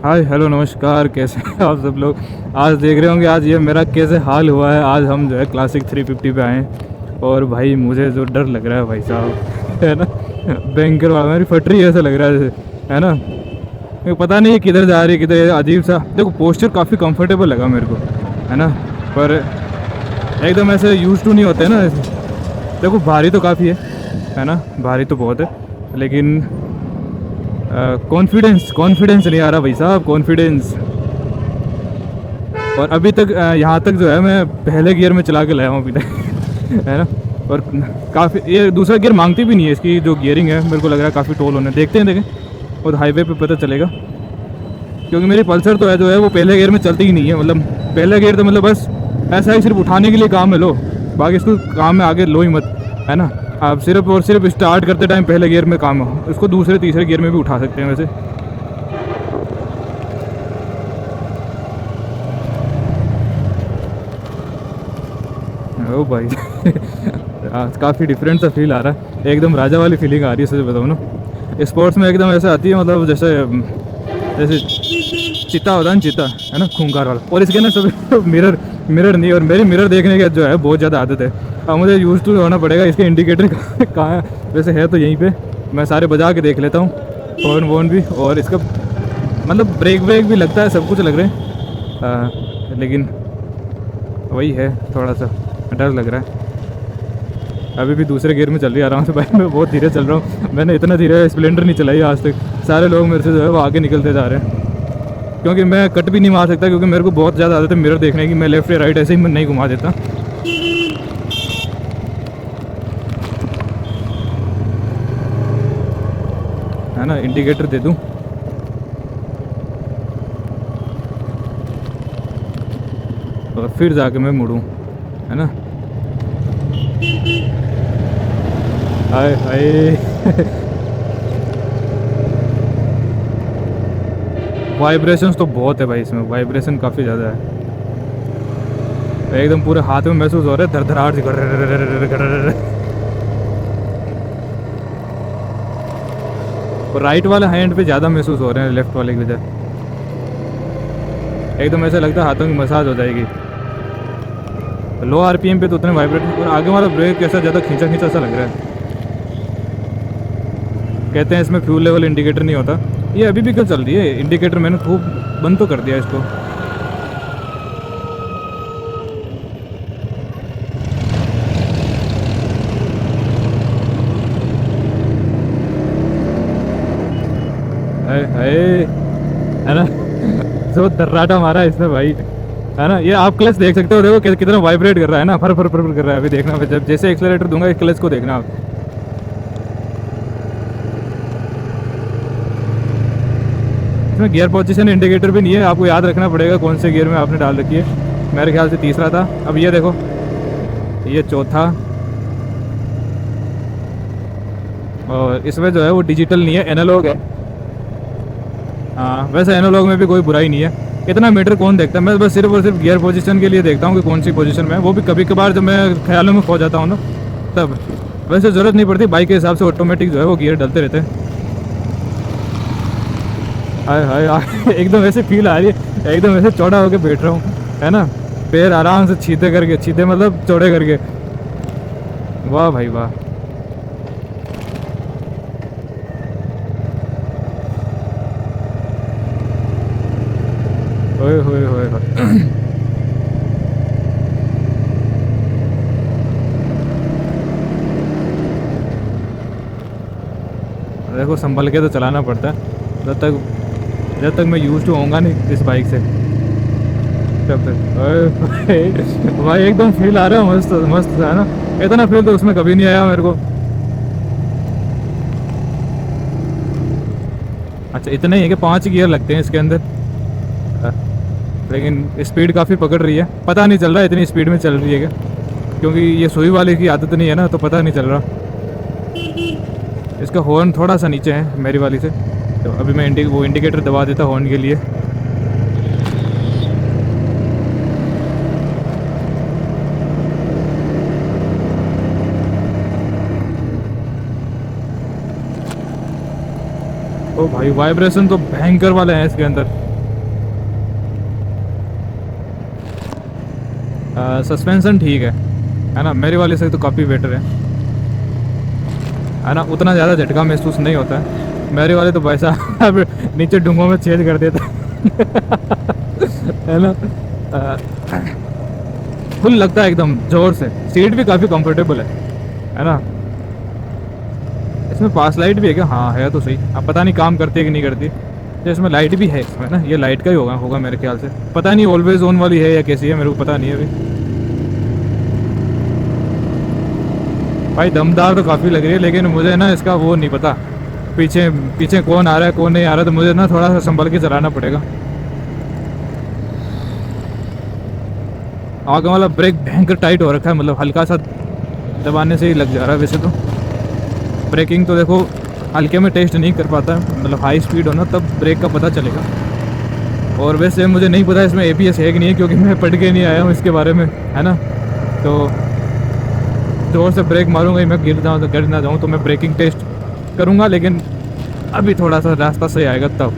Hi hello नमस्कार, कैसे हैं आप सब लोग। आज देख रहे होंगे आज ये मेरा कैसे हाल हुआ है। आज हम जो है क्लासिक 350 पे आए हैं और भाई मुझे जो डर लग रहा है भाई साहब है ना, बैंकर वाला मेरी फट रही है ऐसा लग रहा है जैसे, है ना। मेरे को पता नहीं है किधर जा रही है किधर, अजीब सा। देखो पोस्चर काफ़ी कंफर्टेबल लगा मेरे को, है ना, पर एकदम ऐसे यूज टू नहीं होते ना ऐसे। देखो भारी तो काफ़ी है ना, भारी तो बहुत है, लेकिन कॉन्फिडेंस नहीं आ रहा भाई साहब, कॉन्फिडेंस। और अभी तक यहाँ तक जो है मैं पहले गियर में चला के लाया हूँ अभी तक है ना। और काफ़ी ये दूसरा गियर मांगती भी नहीं है, इसकी जो गियरिंग है मेरे को लग रहा है काफ़ी टोल होने। देखते हैं देखें और हाईवे पे पता चलेगा, क्योंकि मेरी पल्सर तो है जो है वो पहले गियर में चलती ही नहीं है। मतलब पहले गियर तो मतलब बस ऐसा ही सिर्फ उठाने के लिए काम है, लो बाकी इसको काम में आगे लो ही मत, है ना। आप सिर्फ और सिर्फ स्टार्ट करते टाइम पहले गियर में काम हो, इसको दूसरे तीसरे गियर में भी उठा सकते हैं वैसे। ओ भाई आज काफ़ी डिफरेंट सा फील आ रहा है, एकदम राजा वाली फीलिंग आ रही है सच बताऊँ ना। स्पोर्ट्स में एकदम ऐसा आती है, मतलब जैसे जैसे चीता होता है ना, चीता है ना, खूंखार वाला। और इसके ना सब मिरर मिरर नहीं, और मेरी मिरर देखने का जो है बहुत ज़्यादा आदत है। अब मुझे यूज़ टू होना पड़ेगा। इसके इंडिकेटर कहाँ है, वैसे है तो यहीं पे, मैं सारे बजा के देख लेता हूँ, हॉर्न वॉर्न भी। और इसका मतलब ब्रेक ब्रेक भी लगता है, सब कुछ लग रहे हैं, लेकिन वही है, थोड़ा सा डर लग रहा है। अभी भी दूसरे गियर में चल रही है आराम से भाई, मैं बहुत धीरे चल रहा हूँ। मैंने इतना धीरे स्प्लेंडर नहीं चलाई आज तक। सारे लोग मेरे से जो है वो आगे निकलते जा रहे हैं, क्योंकि मैं कट भी नहीं मार सकता, क्योंकि मेरे को बहुत ज़्यादा आदत है मिरर देखने की। मैं लेफ्ट या राइट ऐसे ही मैं नहीं घुमा देता। है ना, इंडिकेटर दे दूँ और फिर जाके मैं मुड़ूँ, है ना। हाय हाय वाइब्रेशंस तो बहुत है भाई इसमें, वाइब्रेशन काफ़ी ज़्यादा है। एकदम पूरे हाथ में महसूस हो रहा है, धड़धड़ाहट सी कर रहा है। और राइट वाले हैंड पे ज़्यादा महसूस हो रहे हैं लेफ्ट वाले की वजह। एकदम ऐसा लगता है हाथों की मसाज हो जाएगी। लो आरपीएम पे तो उतने वाइब्रेट, और आगे वाला ब्रेक कैसा ज़्यादा खींचा खींचा सा लग रहा है। कहते हैं इसमें फ्यूल लेवल इंडिकेटर नहीं होता। ये अभी भी क्यों चल रही है इंडिकेटर, मैंने खूब बंद तो कर दिया इसको। हाय है ना जो दर्राटा मारा है इसने भाई, है ना। ये आप क्लच देख सकते हो, देखो कितना वाइब्रेट कर रहा है ना, फर फर फर कर रहा है। अभी देखना, जब जैसे एक्सेलरेटर दूंगा इस क्लच को देखना आप। इसमें गियर पोजीशन इंडिकेटर भी नहीं है, आपको याद रखना पड़ेगा कौन से गियर में आपने डाल रखी है। मेरे ख्याल से तीसरा था। अब ये देखो, ये चौथा। और इसमें जो है वो डिजिटल नहीं है, एनालॉग है। हाँ वैसे एनालॉग में भी कोई बुराई नहीं है। इतना मीटर कौन देखता है, मैं बस सिर्फ और सिर्फ गियर पोजीशन के लिए देखता हूँ कि कौन सी पोजीशन में है। वो भी कभी कभार जब मैं ख्यालों में खो जाता हूँ ना तब। वैसे ज़रूरत नहीं पड़ती, बाइक के हिसाब से ऑटोमेटिक जो है वो गियर डलते रहते हैं। हाय हाय हाय एकदम ऐसे फील आ रही है, एकदम ऐसे चौड़ा होकर बैठ रहा हूँ, है ना। पैर आराम से सीधे करके, सीधे मतलब चौड़े करके। वाह भाई वाह। ओए होए होए होए देखो संभल के तो चलाना पड़ता है, जब तक मैं यूज टू होऊंगा नहीं इस बाइक से तब तक। ओए भाई एकदम फील आ रहा है, मस्त मस्त है ना। इतना फील तो उसमें कभी नहीं आया मेरे को। अच्छा इतना ही है कि 5 गियर लगते हैं इसके अंदर, लेकिन स्पीड काफ़ी पकड़ रही है। पता नहीं चल रहा है इतनी स्पीड में चल रही है क्या, क्योंकि ये सुई वाले की आदत नहीं है ना, तो पता नहीं चल रहा। इसका हॉर्न थोड़ा सा नीचे है मेरी वाली से, तो अभी मैं वो इंडिकेटर दबा देता हॉर्न के लिए। ओ भाई वाइब्रेशन तो भयंकर वाले हैं इसके अंदर, सस्पेंशन ठीक है ना, मेरी वाली से तो काफ़ी बेटर है ना, उतना ज़्यादा झटका महसूस नहीं होता है। मेरे वाले तो पैसा अब नीचे डूंगों में छेद कर देता है ना। फुल लगता है एकदम जोर से, सीट भी काफ़ी कंफर्टेबल है ना। इसमें पास लाइट भी है क्या? हाँ है तो सही। अब पता नहीं काम करती है कि नहीं करती। तो इसमें लाइट भी है इसमें ना, ये लाइट का ही होगा मेरे ख्याल से, पता नहीं ऑलवेज ऑन वाली है या कैसी है, मेरे को पता नहीं है अभी। भाई दमदार तो काफ़ी लग रही है, लेकिन मुझे ना इसका वो नहीं पता, पीछे पीछे कौन आ रहा है कौन नहीं आ रहा है, तो मुझे ना थोड़ा सा संभल के चलाना पड़ेगा। आगे वाला ब्रेक भयंकर टाइट हो रखा है, मतलब हल्का सा दबाने से ही लग जा रहा है। वैसे तो ब्रेकिंग तो देखो हल्के में टेस्ट नहीं कर पाता है, मतलब हाई स्पीड हो ना तब ब्रेक का पता चलेगा। और वैसे मुझे नहीं पता इसमें ABS है कि नहीं है, क्योंकि मैं पढ़ के नहीं आया हूँ इसके बारे में, है ना। तो जोर से ब्रेक मारूंगा ही मैं, गिर ना जाऊँ, तो मैं ब्रेकिंग टेस्ट करूँगा, लेकिन अभी थोड़ा सा रास्ता सही आएगा तब।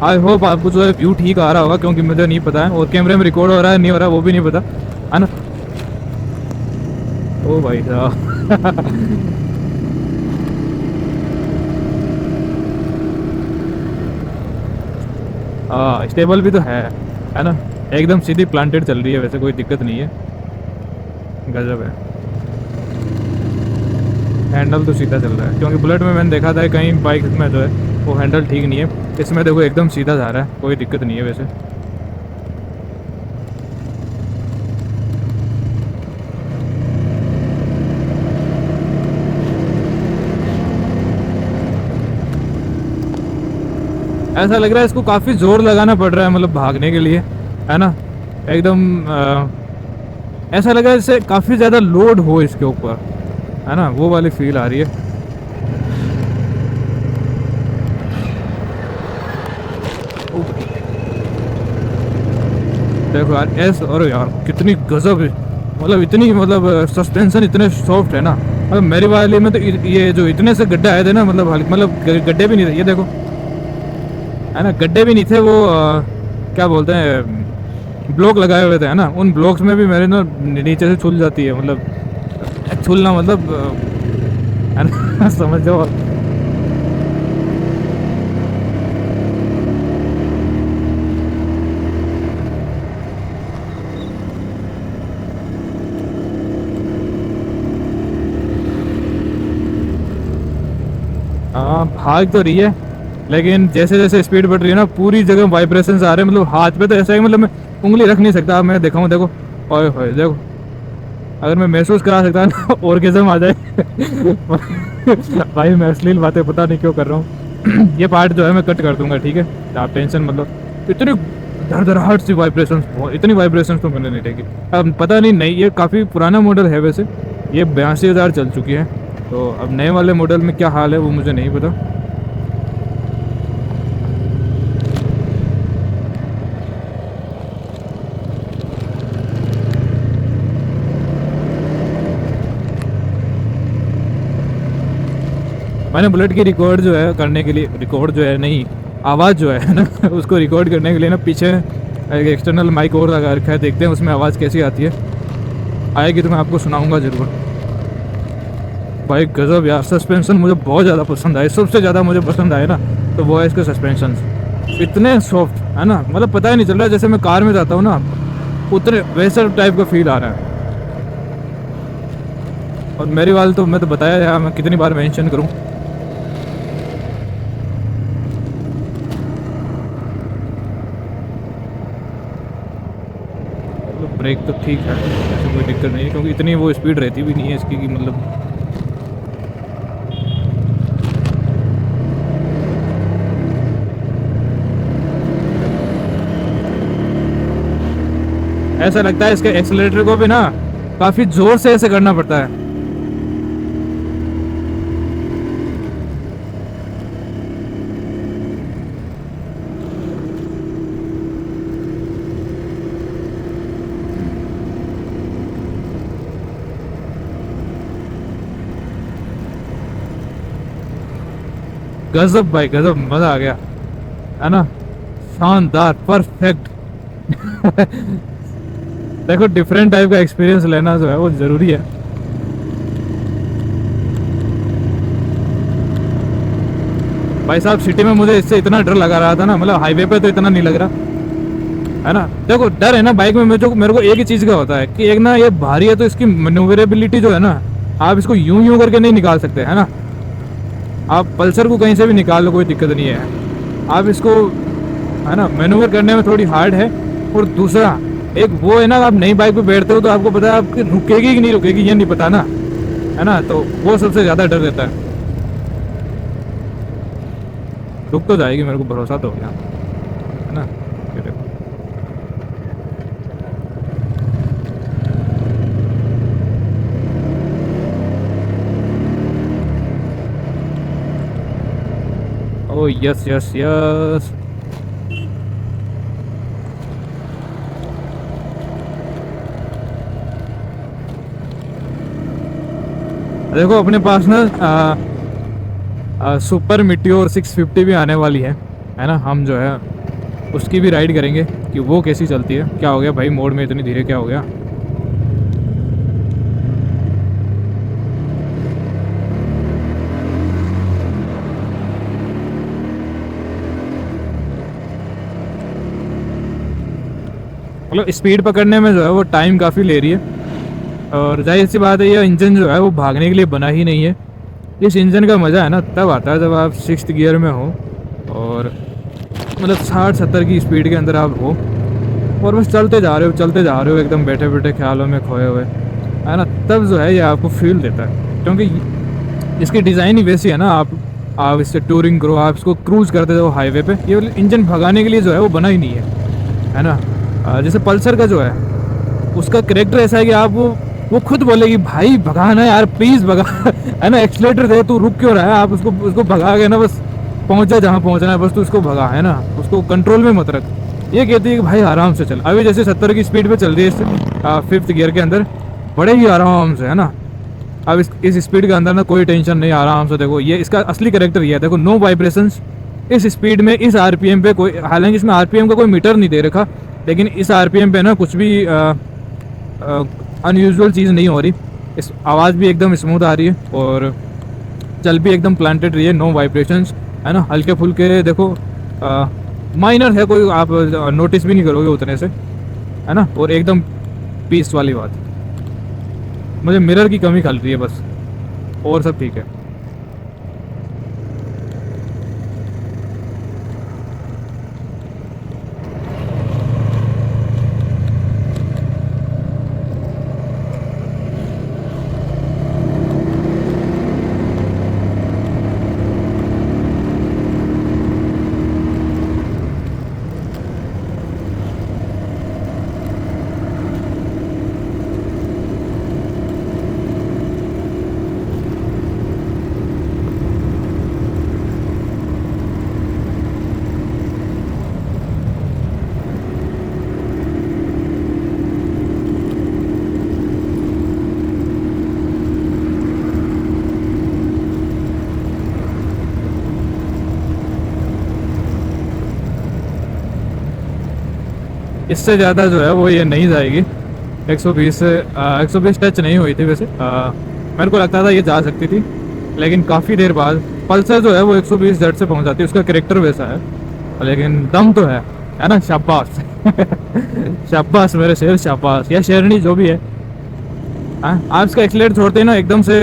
आई होप आपको जो है व्यू ठीक आ रहा होगा, क्योंकि मुझे नहीं पता है, और कैमरे में रिकॉर्ड हो रहा है नहीं हो रहा वो भी नहीं पता, है ना। ओ भाई साहब स्टेबल भी तो है ना, एकदम सीधी प्लांटेड चल रही है, वैसे कोई दिक्कत नहीं है। गजब है। हैंडल तो सीधा चल रहा है, क्योंकि बुलेट में मैंने देखा था कहीं बाइक में जो है वो हैंडल ठीक नहीं है, इसमें देखो एकदम सीधा जा रहा है, कोई दिक्कत नहीं है वैसे। ऐसा लग रहा है इसको काफ़ी जोर लगाना पड़ रहा है, मतलब भागने के लिए, है ना। एकदम ऐसा लग रहा है जैसे काफ़ी ज़्यादा लोड हो इसके ऊपर, है ना, वो वाली फील आ रही है। देखो यार और यार कितनी गजब है, मतलब इतनी, मतलब सस्पेंशन इतने सॉफ्ट है ना। मतलब मेरी वाली में तो ये जो इतने से गड्ढे आए थे ना, मतलब गड्ढे भी नहीं थे, ये देखो, है ना, गड्ढे भी नहीं थे, वो क्या बोलते हैं, ब्लॉक लगाए हुए थे, है ना। उन ब्लॉक्स में भी मेरे ना नीचे से छूल जाती है, मतलब छूलना मतलब है ना समझ जाओ। हाँ भाग तो रही है, लेकिन जैसे जैसे स्पीड बढ़ रही है ना, पूरी जगह वाइब्रेशंस आ रहे हैं, मतलब हाथ पे तो ऐसा है, मतलब मैं उंगली रख नहीं सकता। अब मैं दिखाऊं, देखो, ओए होए देखो, अगर मैं महसूस करा सकता ना ऑर्गेज़म आ जाए भाई मैं अश्लील बातें पता नहीं क्यों कर रहा हूँ ये पार्ट जो है मैं कट कर दूंगा, ठीक है, आप टेंशन मतलब। इतनी धड़धड़ाहट सी वाइब्रेशन, इतनी वाइब्रेशन तो मैंने नहीं देखी। अब पता नहीं, ये काफ़ी पुराना मॉडल है वैसे, ये 82,000 चल चुकी है, तो अब नए वाले मॉडल में क्या हाल है वो मुझे नहीं पता। मैंने बुलेट की रिकॉर्ड जो है करने के लिए, रिकॉर्ड जो है नहीं, आवाज़ जो है ना उसको रिकॉर्ड करने के लिए ना पीछे एक एक्सटर्नल माइक और लगा रखा है, देखते हैं उसमें आवाज़ कैसी आती है। आएगी तो मैं आपको सुनाऊंगा ज़रूर। भाई गज़ब यार, सस्पेंशन मुझे बहुत ज़्यादा पसंद आए, सबसे ज़्यादा मुझे पसंद आए ना तो वो है इसके सस्पेंशन, इतने सॉफ्ट है ना, मतलब पता ही नहीं चल रहा जैसे मैं कार में जाता हूँ ना, उतने वैसा टाइप का फील आ रहा है। और मेरी वाल तो मैं तो बताया यार, मैं कितनी बार मेंशन करूँ। ब्रेक तो ठीक है, ऐसे कोई दिक्कत नहीं है, क्योंकि इतनी वो स्पीड रहती भी नहीं है इसकी कि मतलब। ऐसा लगता है इसके एक्सीलरेटर को भी ना काफ़ी ज़ोर से ऐसे करना पड़ता है। गजब भाई गजब, मज़ा आ गया, है ना। शानदार, परफेक्ट। देखो डिफरेंट टाइप का एक्सपीरियंस लेना जो है वो जरूरी है। भाई साहब सिटी में मुझे इससे इतना डर लगा रहा था ना, मतलब हाईवे पे तो इतना नहीं लग रहा है ना। देखो डर है ना बाइक में, मेरे को एक ही चीज का होता है कि एक ना ये भारी है तो इसकी मैन्योवरेबिलिटी जो है ना, आप इसको यूं यूं करके नहीं निकाल सकते है ना। आप पल्सर को कहीं से भी निकाल लो, कोई दिक्कत नहीं है। आप इसको है ना मैन्योवर करने में थोड़ी हार्ड है। और दूसरा एक वो है ना, आप नई बाइक पे बैठते हो तो आपको पता है आपकी रुकेगी कि नहीं रुकेगी ये नहीं पता ना, है ना। तो वो सबसे ज्यादा डर रहता है। रुक तो जाएगी, मेरे को भरोसा तो हो गया है ना। ये देखो ओ यस यस यस। देखो अपने पास ना सुपर मिटियोर 650 भी आने वाली है ना। हम जो है उसकी भी राइड करेंगे कि वो कैसी चलती है। क्या हो गया भाई मोड में इतनी धीरे, क्या हो गया? मतलब स्पीड पकड़ने में जो है वो टाइम काफ़ी ले रही है। और जाहिर सी बात है ये इंजन जो है वो भागने के लिए बना ही नहीं है। इस इंजन का मज़ा है ना तब आता है जब आप 6th गियर में हो और मतलब 60-70 की स्पीड के अंदर आप हो और बस चलते जा रहे हो एकदम बैठे बैठे ख्यालों में खोए हुए, है ना। तब जो है ये आपको फील देता है, क्योंकि इसकी डिज़ाइन ही वैसी है ना। आप इससे टूरिंग करो, आप इसको क्रूज करते जाओ हाईवे पे। ये इंजन भगाने के लिए जो है वो बना ही नहीं है ना। जैसे पल्सर का जो है उसका करेक्टर ऐसा है कि आप वो खुद बोलेगी भाई भगाना है यार प्लीज़ भगा, है ना। एक्सीलेटर दे, तू रुक क्यों रहा है? आप उसको भगा के ना बस पहुंच जा जहाँ पहुंचना है, बस तू उसको भगा, है ना। उसको कंट्रोल में मत रख। ये कहती है कि भाई आराम से चल। अभी जैसे 70 की स्पीड पे चल रही है इससे 5th गियर के अंदर, बड़े ही आराम से, है ना। अब इस स्पीड के अंदर ना कोई टेंशन नहीं, आराम से। देखो ये इसका असली करेक्टर ये है, देखो नो वाइब्रेशंस इस स्पीड में, इस आरपीएम पे। कोई हालांकि इसमें आरपीएम का कोई मीटर नहीं दे रखा, लेकिन इस आरपीएम पे ना कुछ भी अनयूजुअल चीज़ नहीं हो रही। इस आवाज़ भी एकदम स्मूथ आ रही है और चल भी एकदम प्लांटेड रही है, नो वाइब्रेशंस, है ना। हल्के फुल्के देखो माइनर है, कोई आप नोटिस भी नहीं करोगे उतने से, है ना। और एकदम पीस वाली बात। मुझे मिरर की कमी खल रही है बस, और सब ठीक है। इससे ज़्यादा जो है वो ये नहीं जाएगी। 120 से 120 टच नहीं हुई थी वैसे। मेरे को लगता था ये जा सकती थी, लेकिन काफ़ी देर बाद पल्सर जो है वो 120 जेड से पहुंच जाती है। उसका कैरेक्टर वैसा है, लेकिन दम तो है ना। शाबाश शाबाश मेरे शेर, शाबाश या शेरनी जो भी है। आप इसका एक्सीलेटर छोड़ते हैं ना एकदम से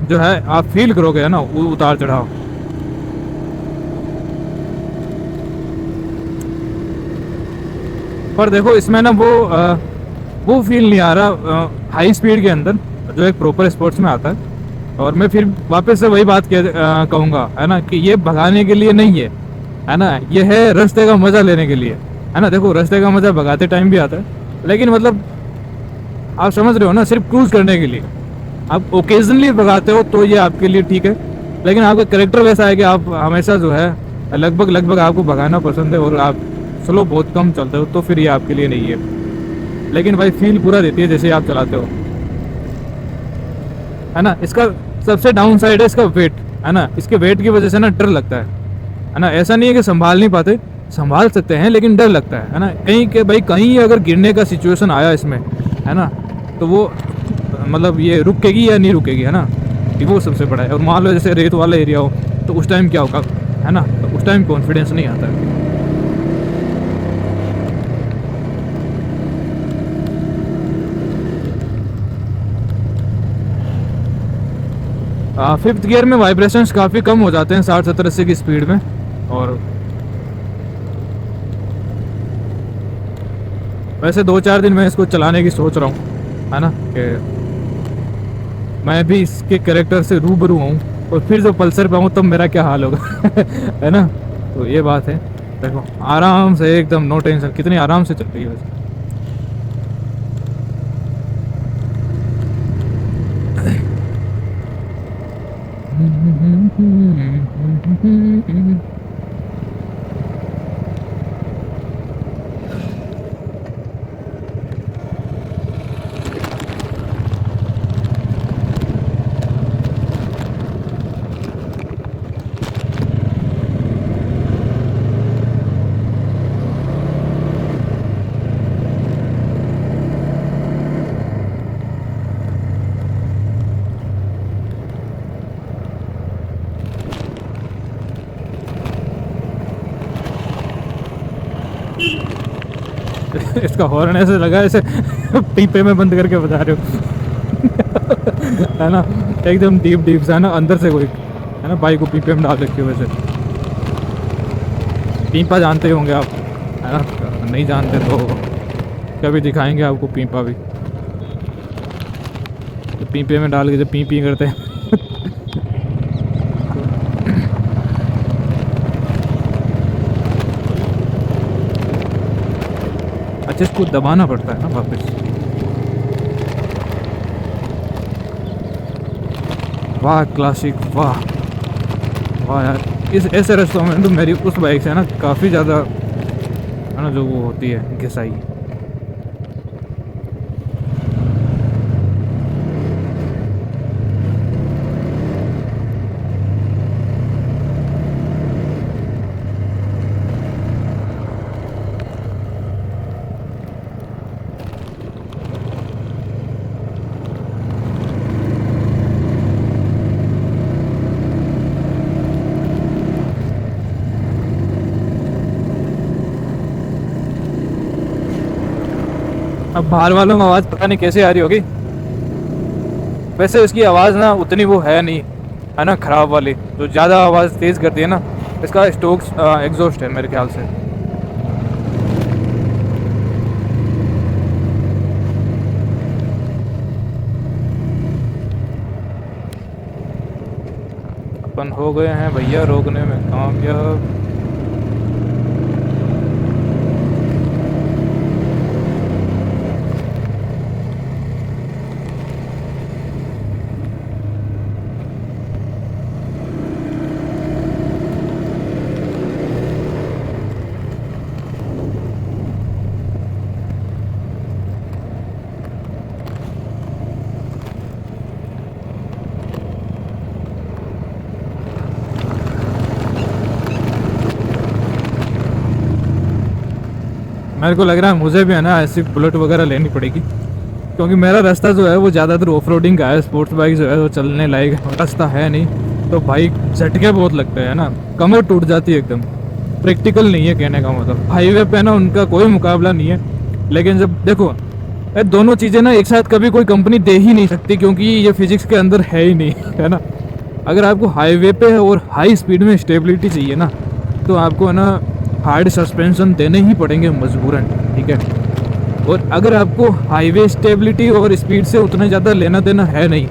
जो है आप फील करोगे, है ना, उतार चढ़ाव। पर देखो इसमें ना वो फील नहीं आ रहा हाई स्पीड के अंदर जो एक प्रॉपर स्पोर्ट्स में आता है। और मैं फिर वापस से वही बात कहूँगा, है ना, कि ये भगाने के लिए नहीं है ना। ये है रास्ते का मज़ा लेने के लिए, है ना। देखो रास्ते का मज़ा भगाते टाइम भी आता है, लेकिन मतलब आप समझ रहे हो ना, सिर्फ क्रूज करने के लिए। आप ओकेजनली भगाते हो तो ये आपके लिए ठीक है, लेकिन आपका करेक्टर वैसा है कि आप हमेशा जो है लगभग आपको भगाना पसंद है और आप स्लो बहुत कम चलते हो, तो फिर ये आपके लिए नहीं है। लेकिन भाई फील पूरा देती है जैसे आप चलाते हो, है ना। इसका सबसे डाउन साइड है इसका वेट, है ना। इसके वेट की वजह से ना डर लगता है ना। ऐसा नहीं है कि संभाल नहीं पाते, संभाल सकते हैं, लेकिन डर लगता है ना, कहीं के भाई कहीं अगर गिरने का सिचुएशन आया इसमें, है ना, तो वो मतलब ये रुकेगी या नहीं रुकेगी, है ना, कि वो सबसे बड़ा है। और मान लो जैसे रेत वाला एरिया हो तो उस टाइम क्या होगा, है ना, तो उस टाइम कॉन्फिडेंस नहीं आता है। 5th गियर में वाइब्रेशंस काफ़ी कम हो जाते हैं 60-70-80 की स्पीड में। और वैसे 2-4 दिन मैं इसको चलाने की सोच रहा हूँ, है ना, कि मैं भी इसके कैरेक्टर से रूबरू हूँ, और फिर जब पल्सर पे आऊँ तब मेरा क्या हाल होगा है ना। तो ये बात है। देखो आराम से एकदम नो टेंशन, कितनी आराम से चल रही है वैसे। इसका हॉर्न ऐसे लगा ऐसे पीपे में बंद करके बता रहे हो है ना, एकदम डीप डीप सा, है ना, अंदर से कोई, है ना, बाइक को पीपे में डाल रखी हो वैसे। पीपा जानते होंगे आप, है ना, नहीं जानते तो कभी दिखाएंगे आपको पीपा भी। तो पीपे में डाल के जब पी पी करते हैं अच्छा इसको दबाना पड़ता है ना वापस। वाह क्लासिक, वाह वाह यार, इस ऐसे रास्तों में तो मेरी उस बाइक से ना काफ़ी ज़्यादा, है ना, जो वो होती है घिसाई। अब बाहर वालों को आवाज़ पता नहीं कैसे आ रही होगी। वैसे इसकी आवाज़ ना उतनी वो है नहीं, है ना, ख़राब वाली जो ज़्यादा आवाज़ तेज़ करती है ना, इसका स्टोक एग्जॉस्ट है मेरे ख्याल से। अपन हो गए हैं भैया रोकने में कामयाब। मेरे को लग रहा है मुझे भी, है ना, ऐसी बुलेट वगैरह लेनी पड़ेगी, क्योंकि मेरा रास्ता जो है वो ज़्यादातर ऑफ रोडिंग का है। स्पोर्ट्स बाइक जो है वो चलने लायक रास्ता है नहीं, तो बाइक झटके बहुत लगते हैं ना, कमर टूट जाती है एकदम, प्रैक्टिकल नहीं है कहने का मतलब। हाईवे पे ना उनका कोई मुकाबला नहीं है, लेकिन जब देखो ये दोनों चीज़ें ना एक साथ कभी कोई कंपनी दे ही नहीं सकती, क्योंकि ये फिजिक्स के अंदर है ही नहीं है ना। अगर आपको हाईवे पे और हाई स्पीड में स्टेबिलिटी चाहिए ना, तो आपको, है ना, हार्ड सस्पेंशन देने ही पड़ेंगे मजबूरन, ठीक है। और अगर आपको हाईवे स्टेबिलिटी और स्पीड से उतना ज़्यादा लेना देना है नहीं,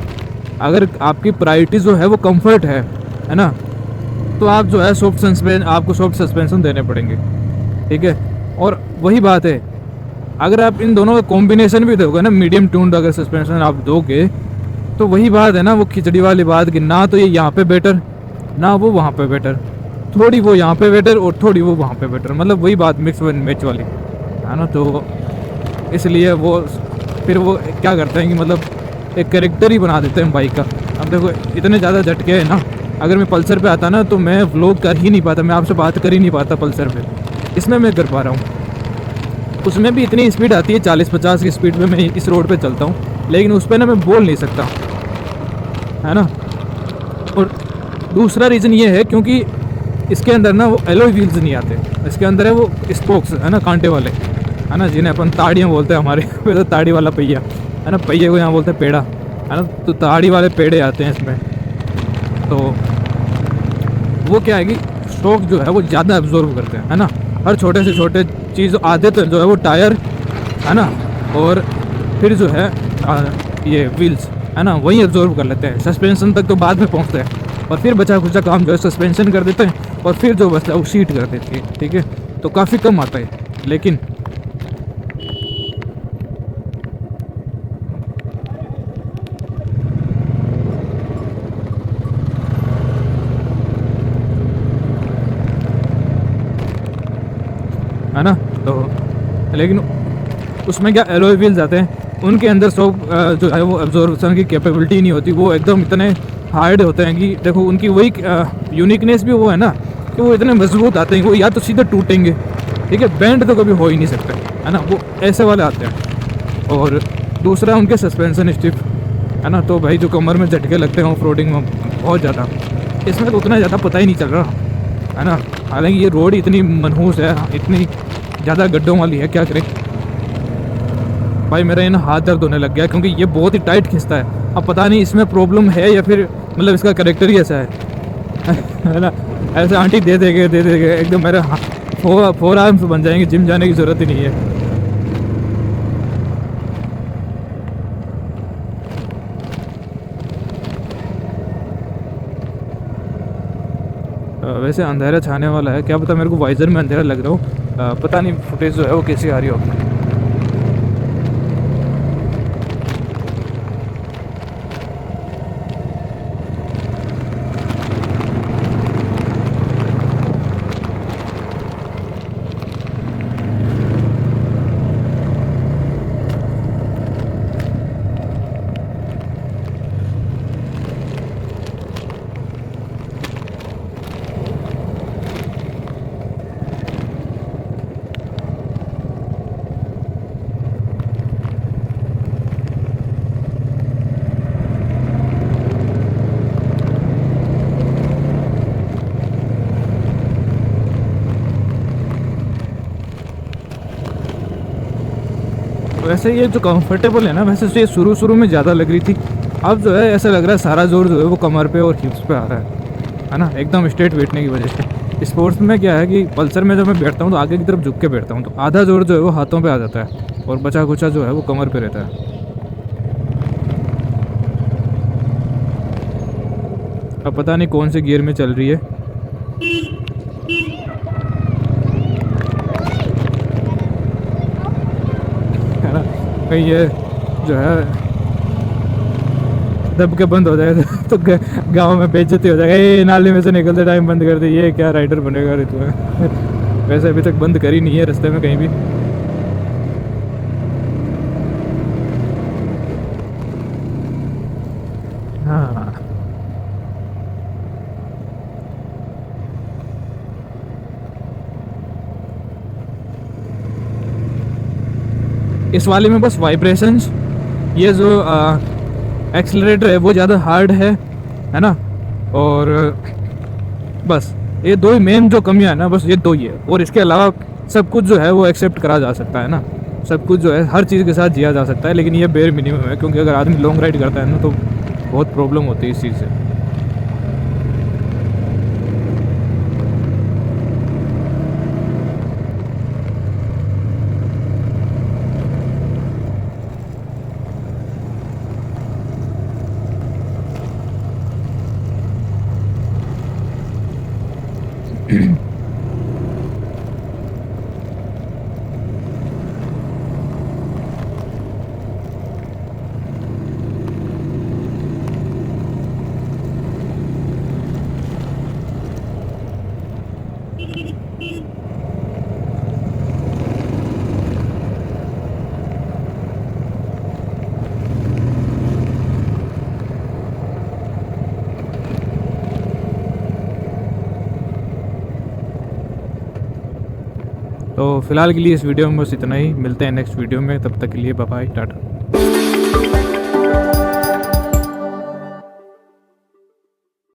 अगर आपकी प्रायोरिटी जो है वो कंफर्ट है ना, तो आप जो है आपको सॉफ्ट सस्पेंशन देने पड़ेंगे, ठीक है। और वही बात है, अगर आप इन दोनों का कॉम्बिनेशन भी दोगे ना, मीडियम ट्यून्ड अगर सस्पेंशन आप दोगे, तो वही बात है ना, वो खिचड़ी वाली बात कि ना तो ये यहाँ पे बेटर, ना वो वहाँ पे बेटर, थोड़ी वो यहाँ पे बेटर और थोड़ी वो वहाँ पे बेटर, मतलब वही बात मिक्स मैच वाली, है ना। तो इसलिए वो फिर वो क्या करते हैं कि मतलब एक कैरेक्टर ही बना देते हैं बाइक का। अब देखो इतने ज़्यादा झटके हैं ना, अगर मैं पल्सर पे आता ना तो मैं व्लॉग कर ही नहीं पाता, मैं आपसे बात कर ही नहीं पाता पल्सर पे, इसमें मैं कर पा रहा हूँ। उसमें भी इतनी स्पीड आती है 40-50 की स्पीड में मैं इस रोड पे चलता हूँ, लेकिन उस पर ना मैं बोल नहीं सकता, है ना। और दूसरा रीज़न ये है क्योंकि इसके अंदर ना वो एलॉय व्हील्स नहीं आते, इसके अंदर है वो स्पोक्स, है ना, कांटे वाले, है ना, जिन्हें अपन ताड़ियाँ बोलते हैं हमारे में तो ताड़ी वाला पहिया, है ना, पहिए को यहाँ बोलते हैं पेड़ा, है ना, तो ताड़ी वाले पेड़े आते हैं इसमें। तो वो क्या है कि स्ट्रोक जो है वो ज़्यादा एब्जॉर्व करते हैं, है ना, हर छोटे से छोटे चीज़ आधे तो जो है वो टायर, है ना, और फिर जो है ये व्हील्स, है ना, वही एब्जॉर्व कर लेते हैं। सस्पेंशन तक तो बाद में पहुंचते हैं और फिर बचा खुचा काम जो है सस्पेंशन कर देते हैं और फिर जो बचता है वो सीट कर देती है, ठीक है। तो काफ़ी कम आता है, लेकिन है ना, तो लेकिन उसमें क्या एलॉय व्हील्स आते हैं, उनके अंदर सो जो है वो एब्जॉर्बन की कैपेबिलिटी नहीं होती, वो एकदम इतने हार्ड होते हैं कि देखो उनकी वही यूनिकनेस भी वो है ना कि वो इतने मजबूत आते हैं, वो या तो सीधे टूटेंगे, ठीक है, बेंड तो कभी हो ही नहीं सकते, है ना, वो ऐसे वाले आते हैं। और दूसरा उनके सस्पेंशन स्टिफ, है ना, तो भाई जो कमर में झटके लगते हैं ऑफ रोडिंग में बहुत ज़्यादा, इसमें तो उतना ज़्यादा पता ही नहीं चल रहा, है ना। हालांकि ये रोड इतनी मनहूस है, इतनी ज़्यादा गड्ढों वाली है, क्या करें भाई। मेरा ये ना हाथ दर्द होने लग गया क्योंकि ये बहुत ही टाइट खिंचता है। अब पता नहीं इसमें प्रॉब्लम है या फिर मतलब इसका कैरेक्टर ही ऐसा है है ना। ऐसे आंटी दे देंगे एकदम मेरे फोर आर्म्स बन जाएंगे, जिम जाने की ज़रूरत ही नहीं है। वैसे अंधेरा छाने वाला है, क्या पता मेरे को वाइजर में अंधेरा लग रहा हो, पता नहीं फुटेज जो है वो कैसी आ रही होगी। वैसे ये जो कंफर्टेबल है ना, वैसे तो ये शुरू में ज़्यादा लग रही थी, अब जो है ऐसा लग रहा है सारा जोर जो है वो कमर पे और हिप्स पे आ रहा है ना, एकदम स्ट्रेट बैठने की वजह से। स्पोर्ट्स में क्या है कि पल्सर में जब मैं बैठता हूँ तो आगे की तरफ झुक के बैठता हूँ, तो आधा जोर जो है वो हाथों पे आ जाता है और बचा कुचा जो है वो कमर पे रहता है। अब पता नहीं कौन से गियर में चल रही है। कहीं ये जो है दब के बंद हो जाएगा तो गांव में बेइज्जती हो जाएगा, ये नाले में से निकलते टाइम बंद कर दे, ये क्या राइडर बनेगा रे तू वैसे अभी तक बंद करी नहीं है रास्ते में कहीं भी। हाँ, इस वाले में बस वाइब्रेशंस, ये जो एक्सीलरेटर है वो ज़्यादा हार्ड है ना, और बस ये दो ही मेन जो कमियां है ना, बस ये दो ही है। और इसके अलावा सब कुछ जो है वो एक्सेप्ट करा जा सकता है ना, सब कुछ जो है हर चीज़ के साथ जिया जा सकता है, लेकिन ये बेयर मिनिमम है क्योंकि अगर आदमी लॉन्ग राइड करता है ना तो बहुत प्रॉब्लम होती है इस चीज़ से। तो फिलहाल के लिए इस वीडियो में बस इतना ही, मिलते हैं नेक्स्ट वीडियो में, तब तक के लिए बाय बाय टाटा।